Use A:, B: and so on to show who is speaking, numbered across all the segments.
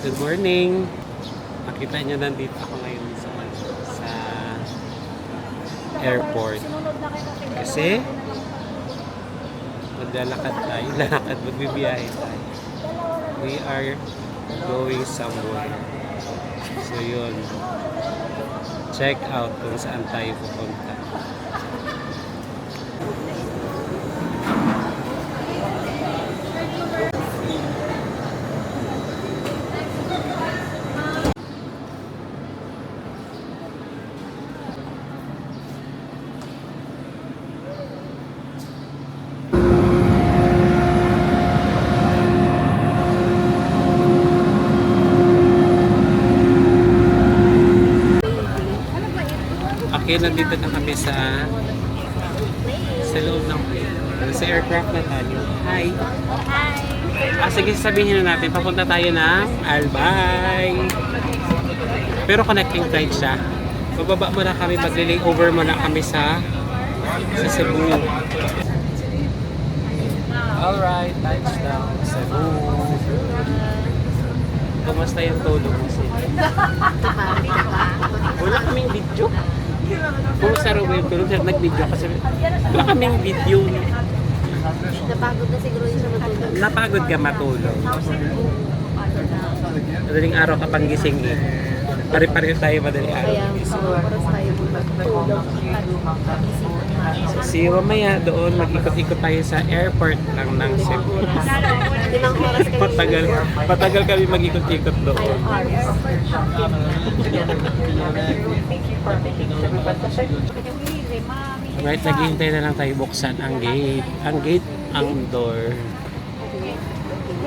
A: Good morning. Makita niyo nandito ako ngayon sa airport. Kasi maglalakad tayo, magbibiyahe tayo. We are going somewhere. So yun. Check out kung saan tayo pupunta. Okay, nandito na kami sa loob ng sa aircraft na tayo. Hi! Hi! Sige, sabihin na natin, papunta tayo ng Albay. Pero connecting flight siya. Bababa muna kami, mag-layover muna kami sa Cebu. Alright, touchdown Cebu. Kumusta yung tulog mo sila? Wala kaming video. Kumusta raw yung tulog? Nag-video kasi wala kaming video.
B: Napagod na siguro yun sa matulog.
A: Napagod ka matulog. Madaling araw ka pang gising eh. Pare-pareho tayo madaling araw.
B: Kaya oras tayo matulog.
A: So see you mamaya doon. Mag-ikot-ikot tayo sa airport lang ng Cebu.
B: Ilang oras kami.
A: Patagal kami mag-ikot-ikot doon. Right, naghihintay na lang tayo buksan ang gate. Ang door.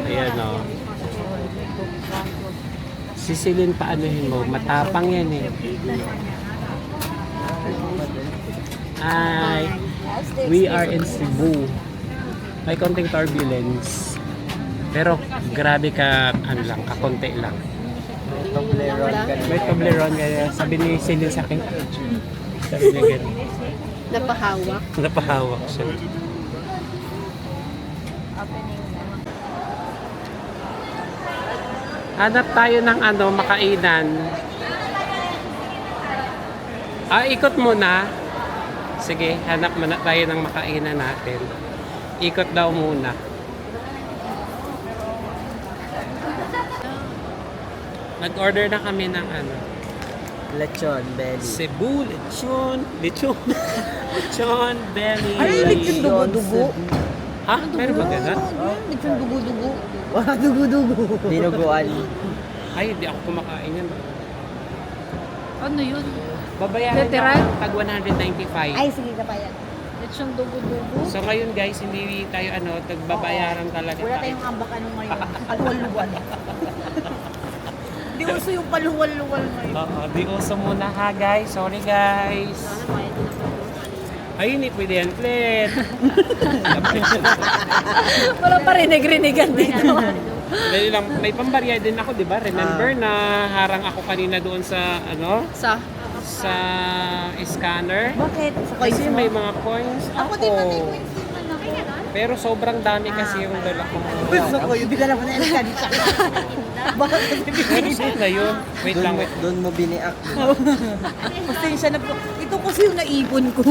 A: Ayan o. Sisilin paanuhin mo. Matapang yan eh. Hi! We are in Cebu. May konting turbulence. Pero grabe ka, kakonti lang. May Toblerone kaya sabi ni Celine sa akin. Sabi niya ganun.
B: Napahawak.
A: Napahawak siya. Hanap tayo ng makainan. Ikot muna. Sige, hanap muna tayo ng makainan natin. Ikot daw muna. Nag-order na kami ng
C: Lechon belly.
A: Cebu, lechon belly.
C: Ay, lechon dugo-dugo.
A: Ha? Meron ba ganun?
C: Lechon dugo-dugo. Wala dugo-dugo. Dinuguan.
A: Ay, hindi ako kumakain yan.
D: Ano yun?
A: Babayaran
D: Literal?
A: lang tag 195.
C: Ay, sige ka pa yan.
D: Lechong dugo-dugo?
A: So ngayon guys, hindi tayo tagbabayaran talaga
C: Wala
A: tayo.
C: tayong ambak ngayon. Paluwal-luwal. Di uso yung paluwal-luwal ngayon.
A: Oo, di uso muna ha guys. Sorry guys. Ay, hindi pwede yan, Flet.
D: Wala pa rinig-rinigan dito.
A: Dahil lang, may pambarya din ako, di ba? Remember na harang ako kanina doon sa, sa scanner?
C: Bakit?
A: Kasi may mga coins ako.
C: Ako din man may coins din man ako.
A: Pero sobrang dami kasi yung dala ko.
C: Gusto ko yung bigala mo na yung kanisa. Bakit kasi
A: Pero saan na yun? Wait lang, wait.
E: Doon mo biniak.
C: Pasensya na po. Ito kasi yung naipon ko.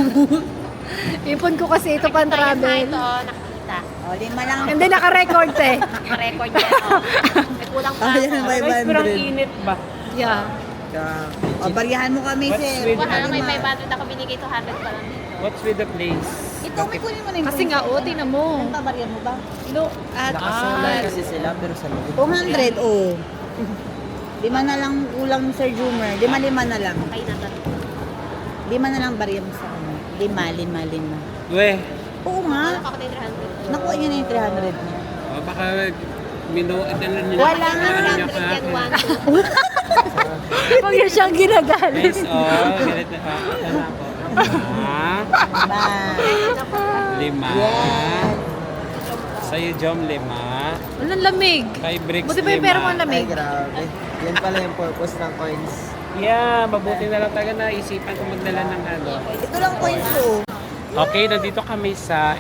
D: Ipon ko kasi ito pang travel.
B: Ito, nakita.
C: O, lima lang.
D: Hindi naka-record eh.
B: Record niya. May kulang pa.
C: Ayan ang
A: Guys, pero ang
C: 500.
A: init ba?
D: Yeah.
C: O, bariyahan mo kami,
A: What's
C: sir.
A: with-
B: Wala may 500 ako binigay, 200 pa lang dito.
A: What's with the place?
C: Ito, may kunin mo na yung
D: Kasi nga, tingnan mo.
C: Ang pabariyan mo ba?
D: No, at
E: Nakasulay kasi sila pero sa loob.
C: 200, oh. Lima na lang kulang ni Sir Jumer. Lima na lang.
B: Kaya na to.
C: Lima na lang bariyan mo sa ano. Lima.
A: We,
C: Oo nga.
B: Wala pa ako tayo 300.
C: Nakuha niya na yung 300 niya.
A: baka idalan niyo.
C: Wala nga.
A: Idalan niyo
B: 100 yan,
A: ka.
B: 1, 2.
D: huwag yun siyang ginagalit.
A: Guys, ganito. Ano ako?
C: Ba.
A: Lima.
C: Yes.
A: Sa'yo, Jom, 5.
D: Walang lamig.
A: Kay Bricks,
D: Buti pa yung pera mo ang
E: Ay,
D: lamig.
E: grabe. Yan pala yung purpose ng coins.
A: Yeah, mabuti na lang talaga na isipan ko magdala ng
C: Ito lang coins ko.
A: Okay, nandito kami sa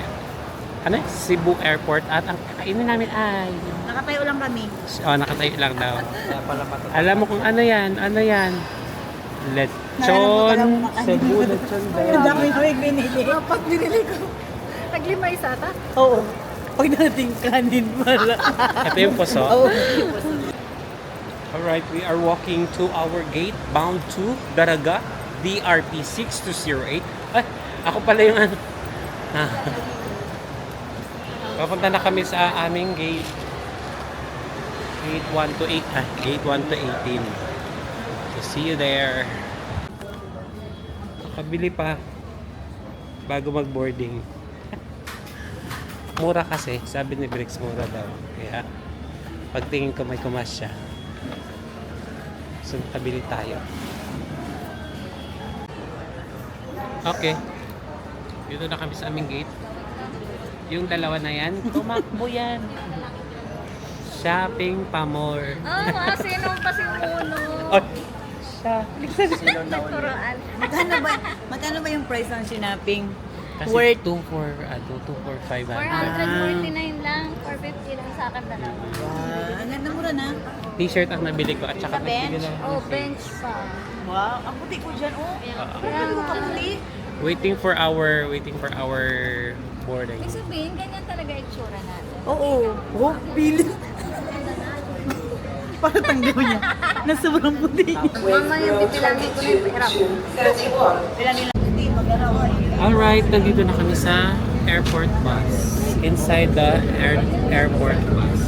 A: ano, Cebu Airport at ang kakainin namin ay
C: Nakatayo lang kami.
A: nakatayo lang daw.
E: Kaya pala matatakot.
A: Alam mo kung ano yan? Ano yan? Lechon Cebu, lechon
C: Ang dami
A: belly.
C: ko yung binili.
D: Pag binili ko. Naglima isa ata?
C: Oo. Pag nating kanin pala.
A: Ito yung puso.
C: Oo.
A: Alright, we are walking to our gate bound to Daraga, DRP 6208. Ay, ako pala yung ano. Papunta na kami sa aming gate. Gate 1 to 8. Gate 1 to 18. So, see you there. Nakabili pa bago mag-boarding. Mura kasi. Sabi ni Bricks, mura daw. Kaya, pagtingin ko may kumas siya. So, nakabili tayo. Okay. Dito na kami sa aming gate. Yung dalawa na yan, tumakbo yan. Shopping pa more.
B: Ah, sino pa si Uno?
A: Oh, siya.
E: Sino na uli?
B: Turuan.
C: Magkano ba yung price ng sinaping?
A: Kasi
C: Worth
A: 245.
B: 449 lang. 450 lang sa akin dalawa.
C: Wow, ang ganda mura na.
A: T-shirt ang nabili ko at saka
C: Sa bench?
A: nagbili lang ako
B: Oh,
A: ng
B: bench pa.
C: Wow, ang puti ko dyan, oh. Ano ko kaputi?
A: Waiting for our boarding.
B: Ibig sabihin, ganyan talaga itsura natin.
C: Oo. Oh, pili. Para tanggaw niya. Na sobrang puti.
B: Mama, yung pipilangin ko na yung pera ko.
C: Ilan nila hindi mag-arawa.
A: Alright, nandito na kami sa airport bus. Inside the airport bus.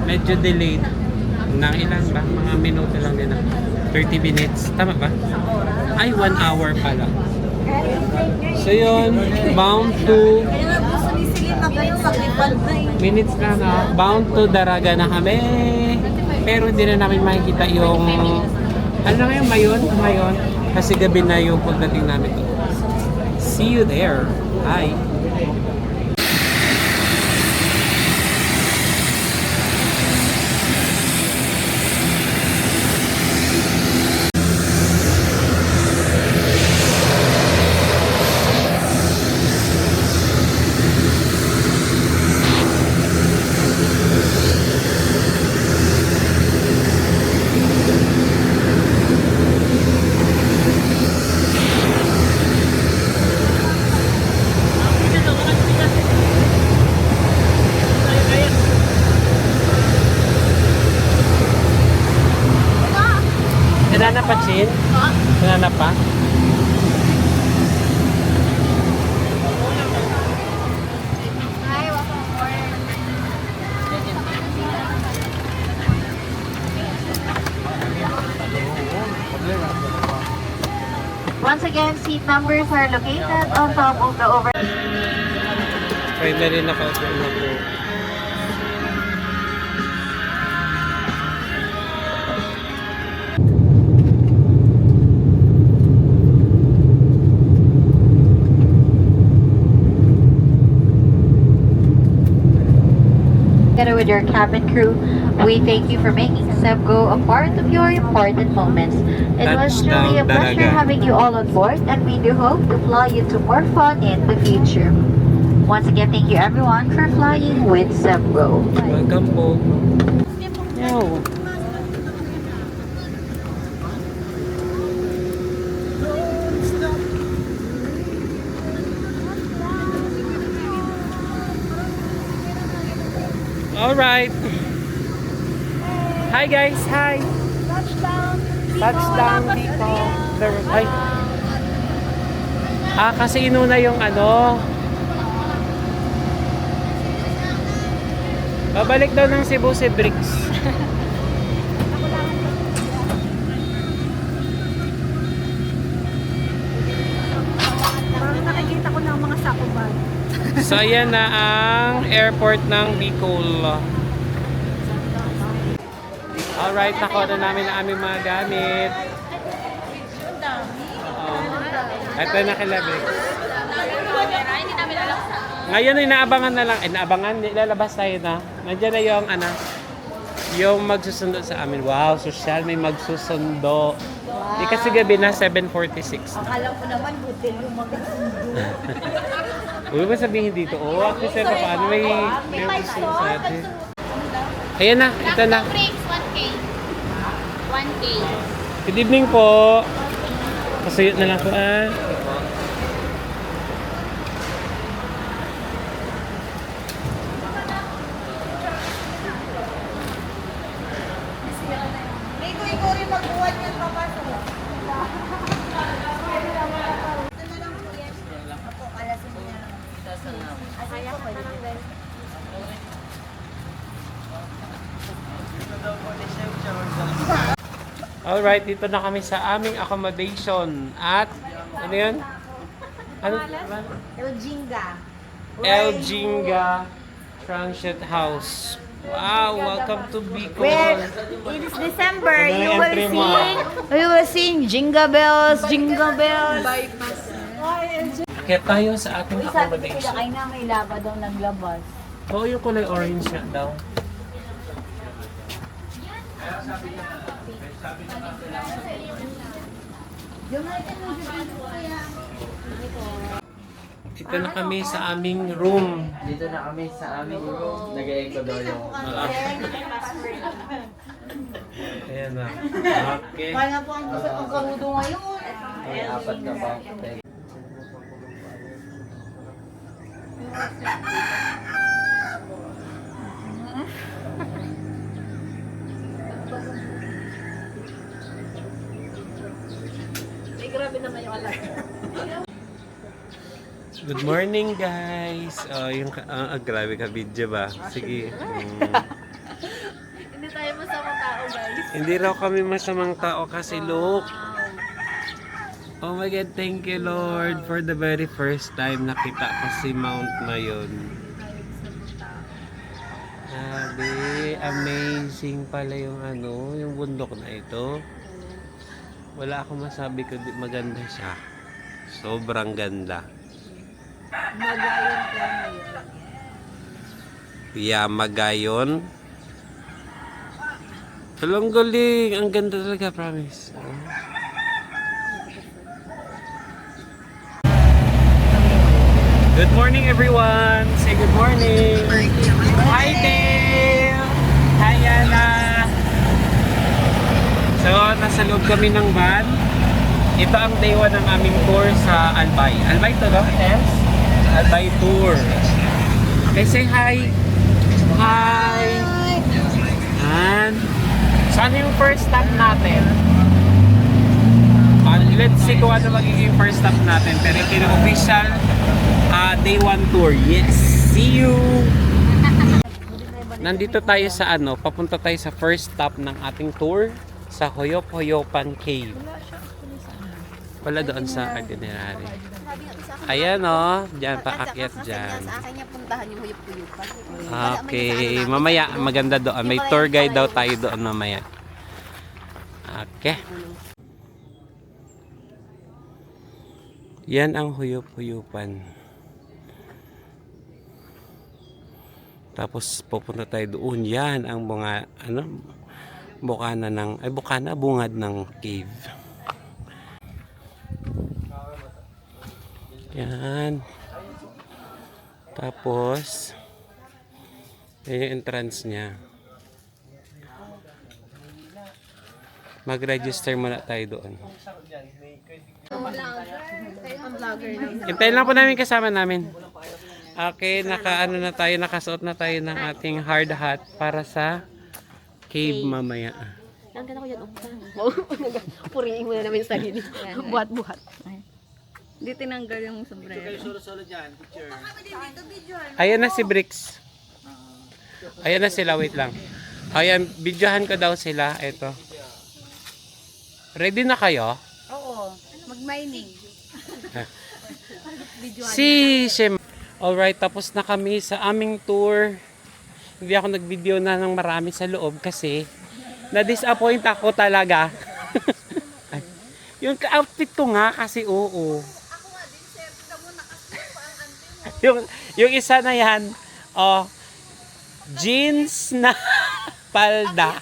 A: Medyo delayed. Nang ilan ba? Mga minuto lang din. 30 minutes. Tama ba? Ay, 1 hour pala. So yun, bound to
C: Kaya nga gusto ni Celine mag-ano paglipan na
A: minutes na na. Bound to Daraga na kami. Pero hindi na namin makikita yung ano na ngayon, Mayon. Kasi gabi na yung pagdating namin doon. See you there. Bye. Nanana pa, Chin? Nanana pa?
B: Ay, welcome for
F: Once again, seat numbers are located on top of the over.
A: Finally, nakaupo na po.
F: Together with your cabin crew, we thank you for making SebGo a part of your important moments. It was truly a
A: Touchdown,
F: pleasure
A: Daraga.
F: having you all on board, and we do hope to fly you to more fun in the future. Once again, thank you everyone for flying with SebGo.
A: Welcome po. Yo. Alright. Hi guys, hi. Touchdown dito. Ay. Kasi inuna yung ano. Babalik daw ng Cebu si Bricks.
D: Parang nakikita ko na ang mga sakuban.
A: So ayan na ang airport ng Bicol. Alright, nakuha na namin ang aming mga gamit. Ito na kila Bricks. Ngayon inaabangan na lang. Inaabangan, lalabas tayo na. Nandiyan na yung ano, yung magsusundo sa amin. Wow, social, may magsusundo. Di kasi gabi na 7:46.
C: Akala ko naman hotel yung magsundo.
A: Huwag ba sabihin dito? Oo, at least paano may gusto sa atin. Ayan na, ito na.
B: Drinks, 1K. 1K.
A: Good evening po. Pasuyot na lang po ah.
C: Rico, ikaw rin magbuhat yan papasok. Ito na lang po yan. Ako, kalasin mo na lang. Asaya ko na lang din.
A: Alright, dito na kami sa aming accommodation. At, ano yun? Ano?
C: El Jinga.
A: El Jinga Transient House. Wow, welcome to Bicol.
C: Well, it is December.
A: Ano yung entry mo?
C: You will sing Jingle Bells, Jingle Bells.
A: Kaya tayo sa ating
C: Sabi ko sila
A: accommodation.
C: kayo na may laba daw naglabas.
A: Oo, yung kulay orange nga daw. Ito na kami sa aming room.
E: Dito na kami sa aming room. Nag-echo daw yung...
A: Ayan na. Okay.
C: Kaya po ang gusto kong karudo ngayon.
E: May apat na bang.
A: Good morning guys. Oh, yung grabe ka video ba? Sige.
B: Hindi tayo masamang tao, guys.
A: Hindi raw kami masamang tao kasi look. Oh my God, thank you Lord for the very first time nakita ko si Mount Mayon. Grabe, amazing pala yung yung bundok na ito. Wala akong masabi kundi maganda siya. Sobrang ganda.
C: Magayon po ngayon.
A: Yeah, Magayon. Talang galing. Ang ganda talaga, promise. Good morning, everyone. Say good morning. Hi, Dale. Hi, Yana. So, nasa loob kami ng van. Ito ang day 1 ng aming tour sa Albay. Albay to, no? Yes. Albay tour. Okay, say hi. Hi. And, saan yung first stop natin? Let's see kung ano magiging first stop natin. Pero ito yung official day 1 tour. Yes. See you. Nandito tayo sa papunta tayo sa first stop ng ating tour sa Hoyop-Hoyopan Cave. Wala doon sa itinerary. Ayan o, dyan, paakyat dyan.
B: Sa akin niya puntahan yung huyup-huyupan.
A: Okay, mamaya maganda doon. May tour guide daw tayo doon mamaya. Okay. Yan ang Huyop-Huyupan. Tapos pupunta tayo doon. Yan ang bungad ng cave. Yan. Tapos yan yung entrance niya. Mag-register muna tayo doon. Hintayin lang po namin kasama namin. Okay, nakasuot na tayo ng ating hard hat para sa cave mamaya.
B: Ang ganda ko yan. Purihin mo na namin yung sarili.
D: Buhat-buhat. Hindi tinanggal yung sombrero.
A: Ayan na si Bricks. Ayan na sila, wait lang. Ayan, videohan ko daw sila. Ito. Ready na kayo?
D: Oo. Mag-mining.
A: Alright, tapos na kami sa aming tour. Hindi ako nag-video na ng marami sa loob kasi na-disappoint ako talaga. Yung outfit ko nga kasi oo. yung isa na yan, jeans na palda.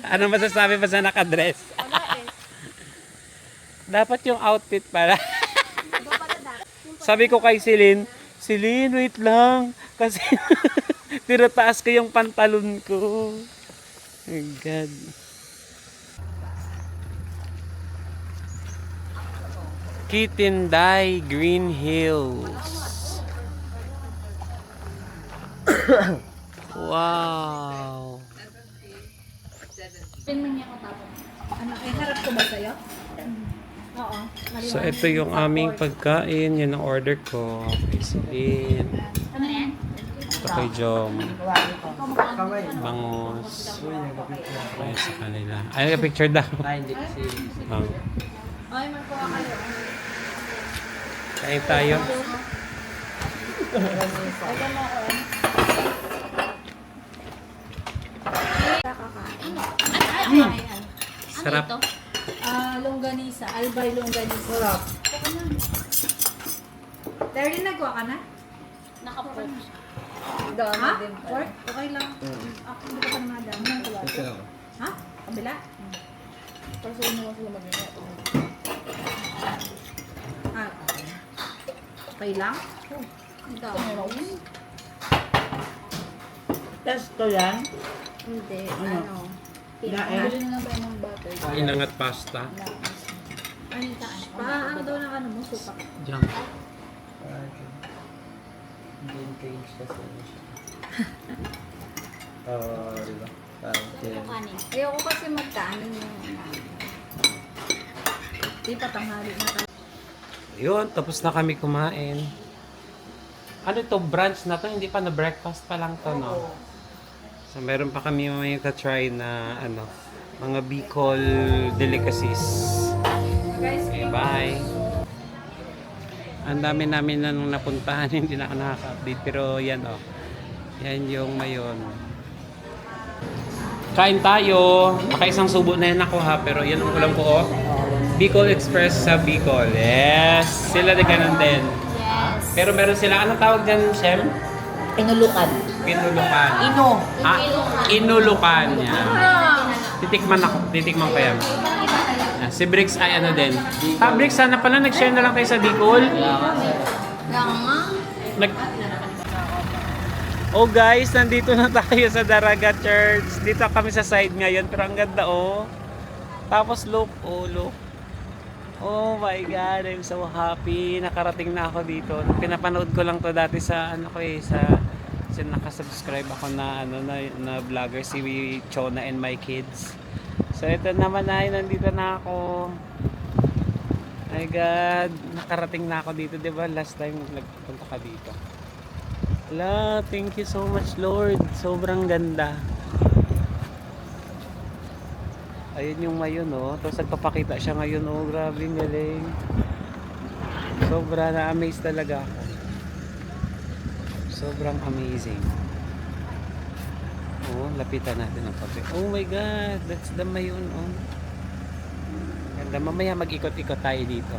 A: Ano masasabi pa sa nakadress? Dapat yung outfit pala. Sabi ko kay Celine, wait lang. Kasi tinataas ko yung pantalon ko. Oh my God. Kitinday Green Hills. Wow. So ito yung aming pagkain. Yan ang order ko. Kay Celine. Ito kay Jom. Bangus. Ayan sa kanila. Ay, picture daw.
E: Hindi kasi.
A: Kain tayo. Sarap.
B: Longganisa. Albay longganisa. Sarap. Darlene, nagwa ka na?
C: Nakapost.
B: Ha? Pork? Okay lang. Ako, hindi ka pa naman dami. Nang kulati. Ha? Kabila? Kasi mo sila mag-ingat. Ah, okay. Okay lang?
G: Testo yan?
B: Hindi.
G: Ano? Dae?
A: Inangat pasta.
B: Ano daw ng ano mo? Supak.
A: Diyan.
E: Hindi yung cage kasi ano siya. Diba? Parang chill.
D: Ayoko kasi magkaanin yung
B: Di pa tanghali na tayo.
A: Yun, tapos na kami kumain. Ano to, brunch na to? Hindi pa na breakfast pa lang to, no? So, meron pa kami may try na, ano, mga Bicol delicacies. Okay, bye! Ang dami namin na nung napuntahan, hindi na ako nakaka-update. Pero yan, oh. Yan yung mayon. Kain tayo. Makaisang subo na yan ako, ha. Pero yan ang ulam ko, oh. Bicol Express sa Bicol. Yes! Sila din ganun din.
C: Yes.
A: Pero meron sila, anong tawag dyan, Shem?
G: Inulukan.
A: Pinulukan.
G: Ino.
A: Ah, inulukan yan. Titikman ko yan. Ah, si Briggs ay ano din. Briggs, sana pala nag-share na lang kayo sa Bicol. Oh guys, nandito na tayo sa Daraga Church. Dito kami sa side ngayon, pero ang ganda oh. Tapos look, oh look. Oh my God, I'm so happy. Nakarating na ako dito. Pinapanood ko lang to dati sa ano ko sa nakasubscribe ako na na vlogger si Chona and my kids. So ito naman ay nandito na ako. My God, nakarating na ako dito, 'di ba? Last time nagpunta ka dito. Ala, thank you so much, Lord. Sobrang ganda. Ayun yung mayon, oh. Tapos nagpapakita siya ngayon, oh. Grabe, galing. Sobra na-amaze talaga ako. Sobrang amazing. Oh, lapitan natin ang papi. Oh my God, that's the mayon, oh. Ganda. Mamaya mag-ikot-ikot tayo dito.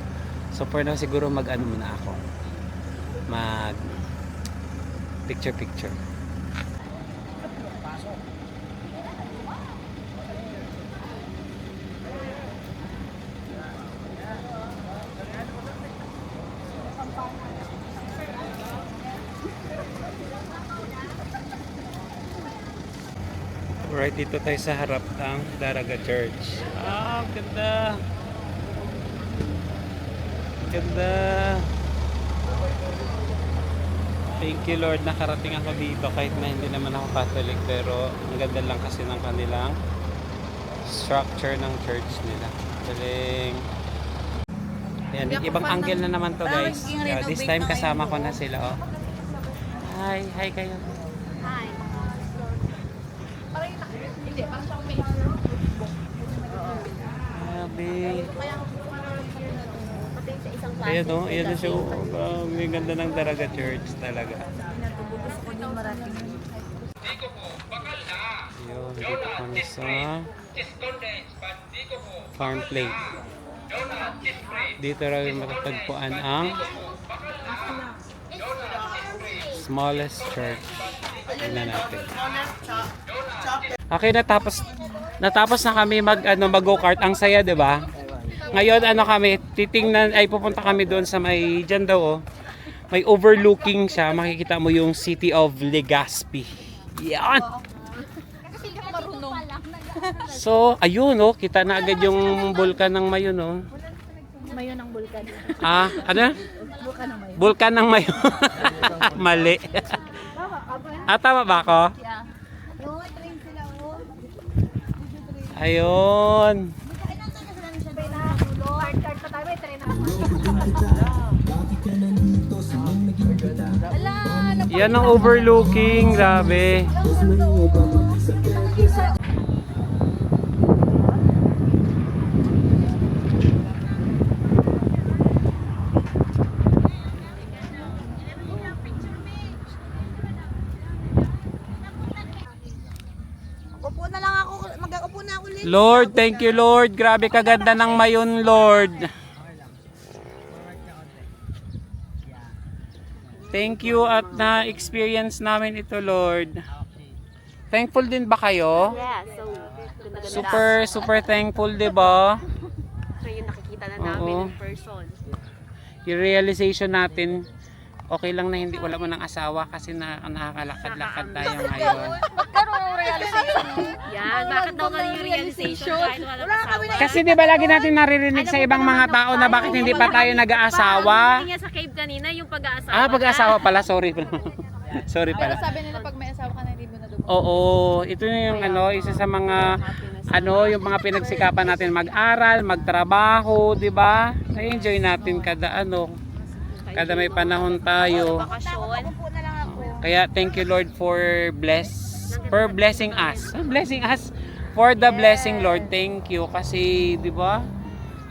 A: So for now, siguro mag-ano muna ako. Mag picture-picture. Right, dito tayo sa harap ng Daraga Church. Ah, ganda. Ganda. Thank you Lord, nakarating ako dito kahit na hindi naman ako Catholic, pero ang ganda lang kasi ng kanilang structure ng church nila. Galing. Ayan, ibang angle na naman to guys. This time kasama ko na sila, oh. Hi kayo.
C: Hi.
A: Grabe.
C: Pati sa isang klase.
A: Ayan o, ayan na siya. Ang ganda ng Daraga Church talaga. Ayun, dito kami sa farm plate. Dito raw yung matatagpuan ang smallest church. Tingnan natin. Okay, natapos na kami mag-go-kart. Ang saya, 'di ba? Ngayon kami, pupunta kami doon sa may diyan daw, oh. may overlooking siya. Makikita mo yung city of Legazpi. Yan! So, ayun, oh. Kita na agad yung bulkan ng Mayon, oh.
B: Mayon ang bulkan.
A: Ah, ano?
B: Bulkan ng Mayon.
A: Bulkan ng Mayon. Mali. Tama ba ako?
C: Oo, train sila, oh.
A: Ayun.
B: Card pa tayo, may train na.
A: Yan ang overlooking. Grabe.
C: Upo na lang ako, mag-upo na ako ulit.
A: Lord, thank you Lord. Grabe kaganda ng Mayon, Lord. Thank you at na-experience namin ito, Lord. Thankful din ba kayo?
H: Yeah, so ganda-ganda.
A: Super thankful, 'di ba?
H: So yung nakikita na namin
A: Oo.
H: in person.
A: Yung realization natin, okay lang na hindi wala mo ng asawa kasi nakakalakad-lakad tayo ngayon.
H: Yan, bakit daw nga yung realization kahit walang asawa?
A: Kasi 'di ba lagi natin naririnig sa ibang mga tao na bakit hindi pa tayo nag-aasawa?
H: Hindi nga sa cave kanina, yung pag-aasawa.
A: Pag-asawa pala, sorry. Sorry pala.
B: Sabi nila pag may asawa ka na, hindi mo na dumating.
A: Oo, ito na yung isa sa mga yung mga pinagsikapan natin mag-aral, magtrabaho, 'di ba? Na-enjoy natin kada kada may panahon tayo.
H: Bakasyon.
C: Upo na lang ako.
A: Kaya thank you Lord for blessing us. Blessing us for the blessing, Lord. Thank you kasi 'di ba?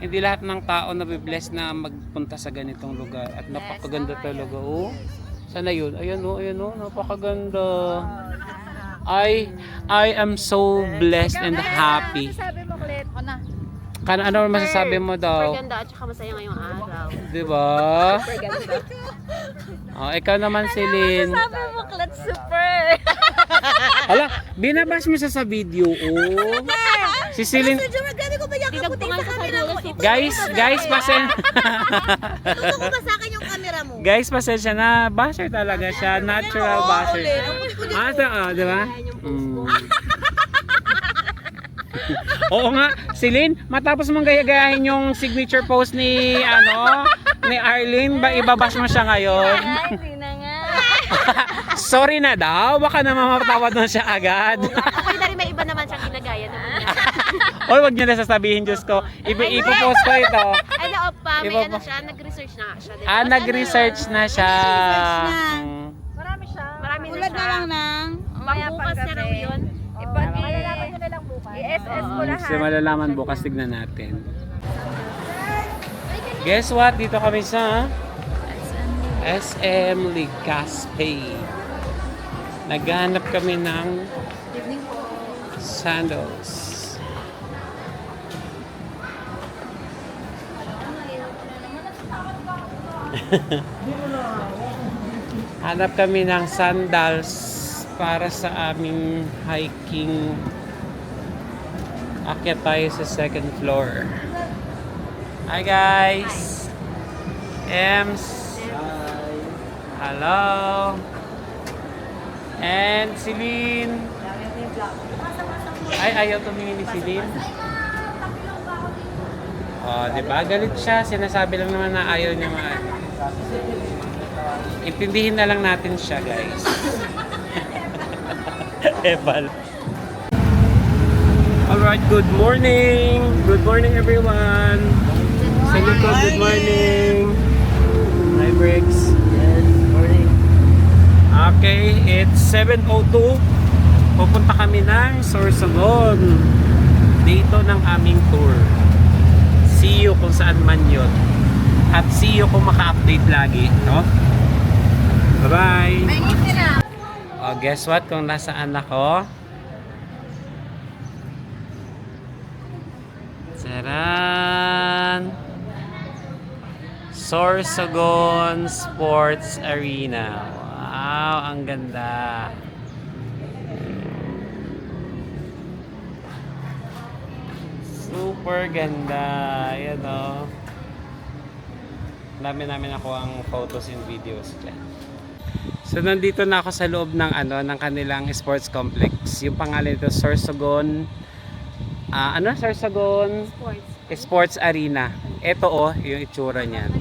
A: Hindi lahat ng tao nabibless na magpunta sa ganitong lugar at napakaganda talaga. Oh. Sana yun? Ayan oh, napakaganda. I am so blessed and happy.
B: Sabi mo, Clet. O na.
A: Ano masasabi mo daw?
H: Ganda at saka masaya ngayong araw.
A: 'Di ba? Oh, ikaw naman, Celine.
H: Sabi mo, Clet, super!
A: Hala, binabas mo siya sa video, oh. Si Celine.
C: Grabe ko ba yung
H: Tinagpungan ko sa dulo si
A: Guys,
C: Gusto ko ba sa akin yung camera mo?
A: Guys, pasensya na. Basher talaga siya. Natural basher. Di ba? Oo nga, Celine, matapos mong gaya-gayahin yung signature post ni Arlene, ibabash mo siya ngayon?
H: Hindi na nga.
A: Sorry na daw, baka naman mapatawad na siya agad.
H: Okay na rin, may iba naman siyang ginagaya naman niya.
A: Oy, wag niyo na sasabihin, Diyos ko. Ipopost ko ito.
H: Ano, Opa, may
A: Iba-
H: siya, nag-research na siya. Diba?
A: Nag-research na siya.
B: Marami siya.
H: Marami na
C: Ulad
H: siya.
C: na lang ng...
H: Pangbukas na raw yun.
B: Malalaman ko na lang bukas. I-SS ko lahat.
A: Kasi malalaman bukas, tignan natin. Guess what? Dito kami sa SM Legazpi. Naghanap kami ng sandals. Hanap kami ng sandals para sa aming hiking. Akyat tayo sa second floor. Hi guys! Ems! Hello! And Celine! Ay, ayaw tumingin ni Celine. Oh, diba? Galit siya. Sinasabi lang naman na ayaw niya intindihin na lang natin siya, guys. Ebal. Alright, good morning! Good morning, everyone! Sa likod, good morning! Hi, Briggs!
E: Yes, morning.
A: Okay, it's 7:02. Pupunta kami ng Sorsogon. Dito ng aming tour. See you kung saan man yun. At see you kung maka-update lagi. No? Bye-bye! Oh, guess what? Kung nasaan ako? Taran! Sorsogon Sports Arena. Wow, ang ganda. Super ganda. Ayan o. Dami namin ako ang photos and videos dyan. So nandito na ako sa loob ng ng kanilang sports complex. Yung pangalan nito Sorsogon Sorsogon Sports Arena. Ito yung itsura niyan.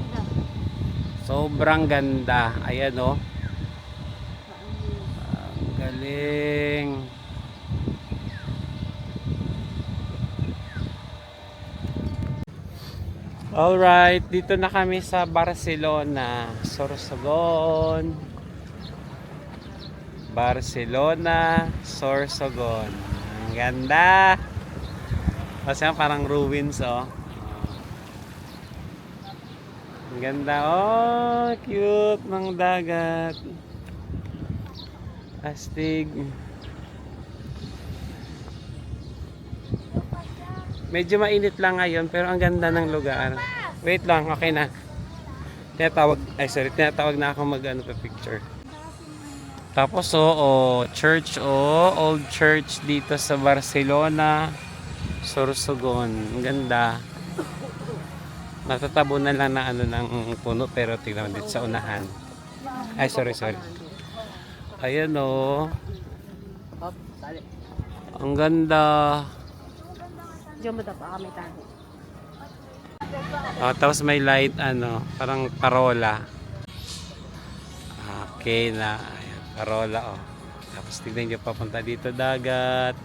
A: Sobrang ganda. Ayan ang galing. Alright, dito na kami sa Barcelona. Sorsogon. Barcelona, Sorsogon. Ang ganda. Kasi parang ruins Ang ganda. Cute ng dagat. Astig. Medyo mainit lang ngayon pero ang ganda ng lugar. Wait lang, okay na. Tinatawag na ako picture. Tapos church old church dito sa Barcelona, Sorsogon. Ang ganda. Natatabo na lang na ng puno pero tingnan dito sa unahan. Ay, sorry. Ayan Ang ganda. Tapos may light parang parola. Okay na. Ayan, parola Tapos tignan nyo papunta dito dagat.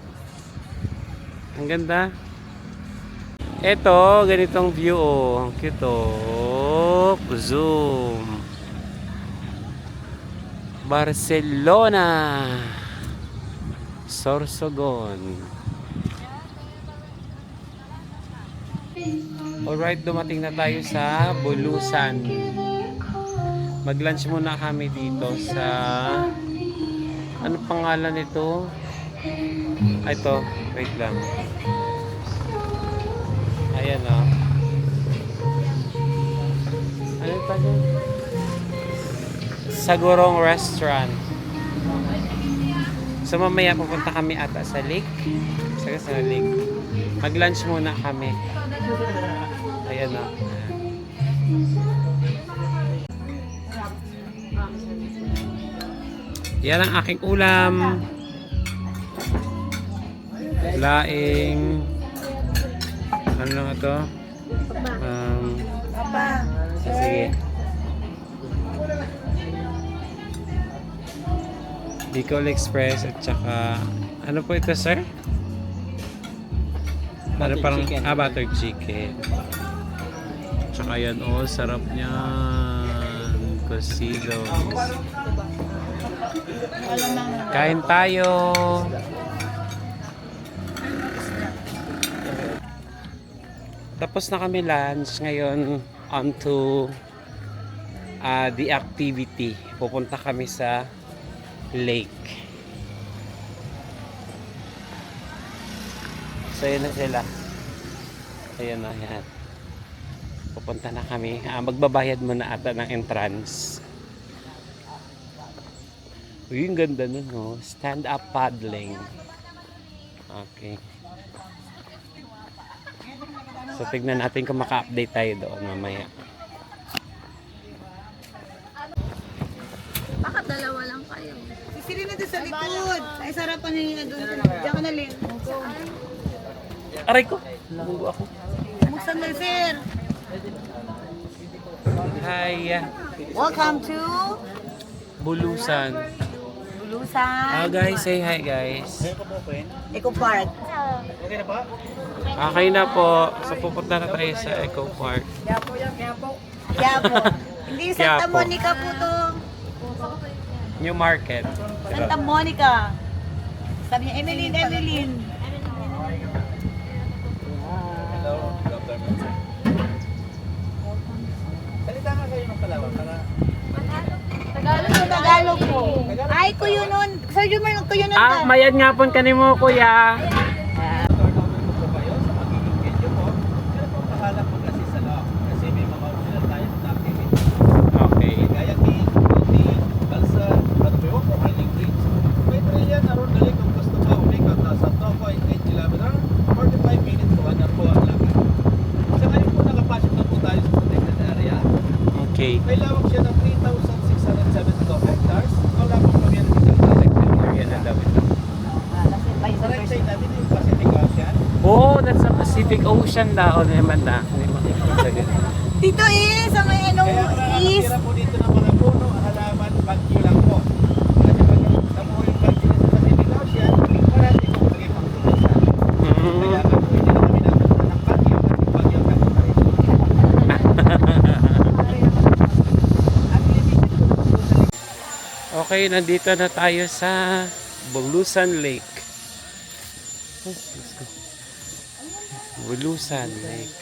A: Ang ganda. Ito, ganitong view Ang cute Zoom. Barcelona. Sorsogon. Alright, dumating na tayo sa Bulusan. Mag-lunch muna kami dito sa ano pangalan nito? Ito, wait lang. Ayan Ano pa dyan? Sagurong Restaurant. So mamaya pupunta kami ata sa lake. Sa lake. Mag-lunch muna kami. Ayan Yan ang aking ulam. Laing. Ano lang ito? Sige. Bicol Express at saka ano po ito, sir? Ano parang buttered chicken. Tsaka yan sarap niyan. Cocidos. Kain tayo. Tapos na kami lunch. Ngayon on to the activity. Pupunta kami sa lake. So yun na sila. Ayan yan. Pupunta na kami. Magbabayad muna ata ng entrance. Uy, yung ganda nun Stand up paddling. Okay. So tignan natin kung maka-update tayo doon mamaya.
H: Bakit dalawa lang kayo?
B: Sisili na doon sa likod. Ay, sarapan niya doon. Diyan ka na, Lynn.
A: Aray ko! Nabunggo ako.
B: Buksan na, sir.
A: Hi!
B: Welcome to
A: Bulusan.
B: Bulusan.
A: Guys, say hi guys.
B: Eco Park.
A: Okay na po. So pupunta na tayo sa Eco Park.
B: Yapo. Hindi, Santa
A: Quiapo.
B: Monica po to.
A: New Market.
B: Santa Monica. Sabi niya, Emeline.
E: Salita nga kayo ng Palawan para
B: Tagalog po. Ay, kuyo nun. Sir Jumar, kuyo nun ka.
A: Mayad nga po kanimo kuya.
E: kayo sa magiging video mo. Pero kung bahala po kasi sa loob. Kasi may mga optional tayo na activity.
A: Okay.
E: Gaya kayaking, balsa, patuyok o hiking bridge. May trail yan around the lake kung gusto ka umikat sa 2.8 km, 45 minutes to 1 hour po ang lakad. Sa ngayon po nakapasok na po tayo sa protected area.
A: Pacific Ocean daw naman na. Hindi makikita ganun.
C: Dito sa may
E: Kaya ang tira po dito ng mga puno, halaman, bagyo lang po. Kasi pag namuho yung bagyo na sa Pacific Ocean, wala din po maging pangtulisan. Kaya po hindi na kami napunta ng bagyo at yung bagyo ang napunta rin. Ang limited po ng puno.
A: Okay, nandito na tayo sa Bulusan Lake. Oh, let's go. Bulusan Lake.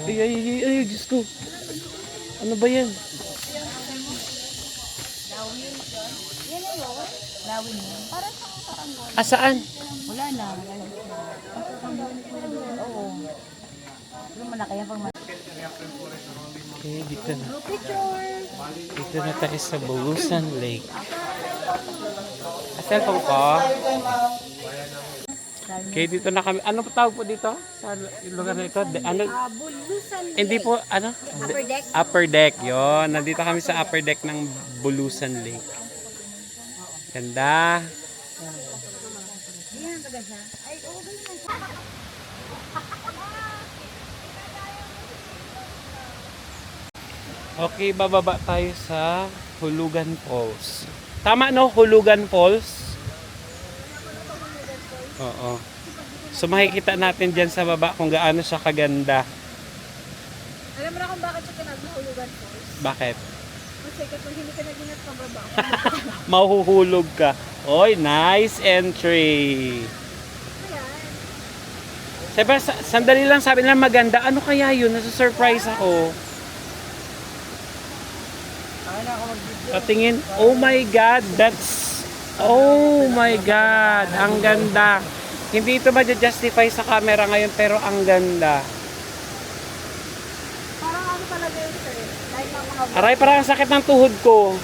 A: Ay, Diyos ko. Ano ba yan? Saan?
C: Wala na. Oo. Ano man na kaya pang
A: Okay, dito na. Dito na tayo sa Bulusan Lake. Cellphone ko. Okay, dito na kami. Ano pa tawag po dito? Sa lugar na ito? Ano?
C: Bulusan.
A: Hindi po, ano?
C: Upper deck.
A: Upper deck, yun. Nandito kami sa upper deck ng Bulusan Lake. Ganda. Okay, bababa tayo sa Hulugan Falls. Tama no? Hulugan Falls? Oo. So makikita natin dyan sa baba kung gaano siya kaganda.
B: Alam mo na kung bakit siya pinaghuhulugan ko?
A: Bakit?
B: Kasi kapag hindi ka nag-ingat pababa,
A: Mahuhulog ka. Oy, nice entry. Siyempre, sandali lang sabi nila maganda. Ano kaya yun? Nasa-surprise ako. Patingin. Oh my God, that's... Oh my God, ang ganda. Hindi ito ma-justify sa camera ngayon pero ang ganda.
B: parang ano talaga yun sir? Like ng mga
A: Aray, parang ang sakit ng tuhod ko.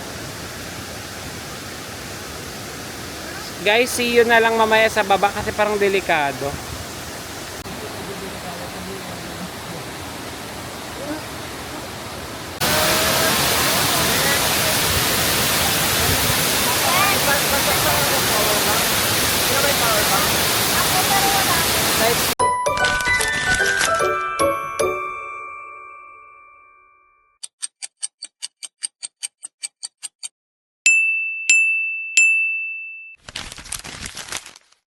A: Guys, see you na lang mamaya sa baba kasi parang delikado.